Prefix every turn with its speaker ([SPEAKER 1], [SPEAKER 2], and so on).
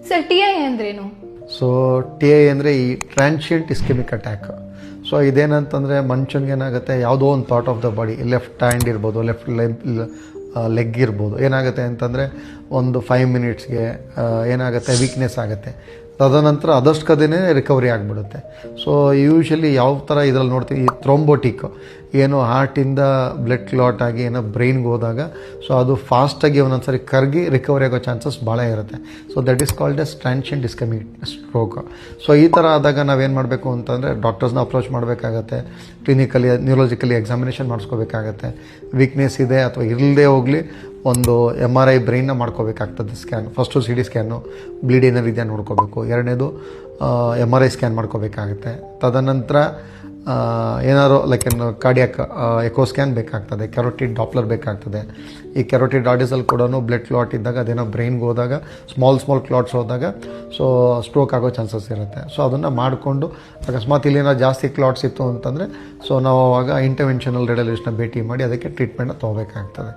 [SPEAKER 1] Sir T I ಅಂದ್ರೇನು?
[SPEAKER 2] So T I ಅಂದರೆ ಈ ಟ್ರಾನ್ಷಿಯಂಟ್ ಇಸ್ಕೆಮಿಕ್ ಅಟ್ಯಾಕ್. ಸೊ ಇದೇನಂತಂದರೆ ಮನುಷ್ಯನಿಗೆ ಏನಾಗುತ್ತೆ, ಯಾವುದೋ ಒಂದು part of the body, left hand ಇರ್ಬೋದು, ಲೆಫ್ಟ್ ಲೆಗ್ ಇರ್ಬೋದು, ಏನಾಗುತ್ತೆ ಅಂತಂದರೆ ಒಂದು 5 ಮಿನಿಟ್ಸ್ಗೆ ಏನಾಗುತ್ತೆ, ವೀಕ್ನೆಸ್ ಆಗುತ್ತೆ. ತದನಂತರ ಅದಷ್ಟು ಕದೇನೆ ರಿಕವರಿ ಆಗಿಬಿಡುತ್ತೆ. ಸೊ ಯೂಶ್ವಲಿ ಯಾವ ಥರ ಇದರಲ್ಲಿ ನೋಡ್ತೀವಿ, ಈ ಥ್ರೋಂಬೋಟಿಕ್ ಏನು ಹಾರ್ಟಿಂದ ಬ್ಲಡ್ ಕ್ಲಾಟ್ ಆಗಿ ಏನೋ ಬ್ರೈನ್ಗೆ ಹೋದಾಗ ಸೊ ಅದು ಫಾಸ್ಟಾಗಿ ಒಂದೊಂದ್ಸರಿ ಕರಗಿ ರಿಕವರಿ ಆಗೋ ಚಾನ್ಸಸ್ ಭಾಳ ಇರುತ್ತೆ. So that is called as transient ischemic stroke. So ಈ ಥರ ಆದಾಗ ನಾವೇನು ಮಾಡಬೇಕು ಅಂತಂದರೆ ಡಾಕ್ಟರ್ಸ್ನ ಅಪ್ರೋಚ್ ಮಾಡಬೇಕಾಗತ್ತೆ, ಕ್ಲಿನಿಕಲಿ ನ್ಯೂರಾಲಜಿಕಲಿ ಎಕ್ಸಾಮಿನೇಷನ್ ಮಾಡಿಸ್ಕೋಬೇಕಾಗತ್ತೆ. ವೀಕ್ನೆಸ್ ಇದೆ ಅಥವಾ ಇಲ್ಲದೆ ಹೋಗಲಿ ಒಂದು MRI ಬ್ರೈನ್ನ ಮಾಡ್ಕೋಬೇಕಾಗ್ತದೆ. Scan first CT scan, bleed ಏನಾರು ಇದೆಯಾ ನೋಡ್ಕೋಬೇಕು. ಎರಡನೇದು MRI ಸ್ಕ್ಯಾನ್ ಮಾಡ್ಕೋಬೇಕಾಗುತ್ತೆ. ತದನಂತರ ಏನಾದ್ರು ಲೈಕ್ ಕಾರ್ಡಿಯಾಕ್ ಎಕೋ ಸ್ಕ್ಯಾನ್ ಬೇಕಾಗ್ತದೆ, ಕೆರೋಟಿಡ್ ಡಾಪ್ಲರ್ ಬೇಕಾಗ್ತದೆ. ಈ ಕೆರೋಟಿಡ್ ಆರ್ಟಿಸಲ್ಲಿ ಕೂಡ ಬ್ಲಡ್ ಕ್ಲಾಟ್ ಇದ್ದಾಗ ಅದೇನೋ ಬ್ರೈನ್ಗೆ ಹೋದಾಗ ಸ್ಮಾಲ್ ಕ್ಲಾಟ್ಸ್ ಹೋದಾಗ ಸೊ ಸ್ಟ್ರೋಕ್ ಆಗೋ ಚಾನ್ಸಸ್ ಇರುತ್ತೆ. ಸೊ ಅದನ್ನು ಮಾಡಿಕೊಂಡು ಅಕಸ್ಮಾತ್ ಇಲ್ಲೇನೋ ಜಾಸ್ತಿ ಕ್ಲಾಟ್ಸ್ ಇತ್ತು ಅಂತಂದರೆ ಸೊ ನಾವು ಅವಾಗ ಇಂಟರ್ವೆನ್ಷನಲ್ ರೇಡಿಯಾಲಜಿಸ್ಟ್ನ ಭೇಟಿ ಮಾಡಿ ಅದಕ್ಕೆ ಟ್ರೀಟ್ಮೆಂಟ್ನ ತೊಗೋಬೇಕಾಗ್ತದೆ.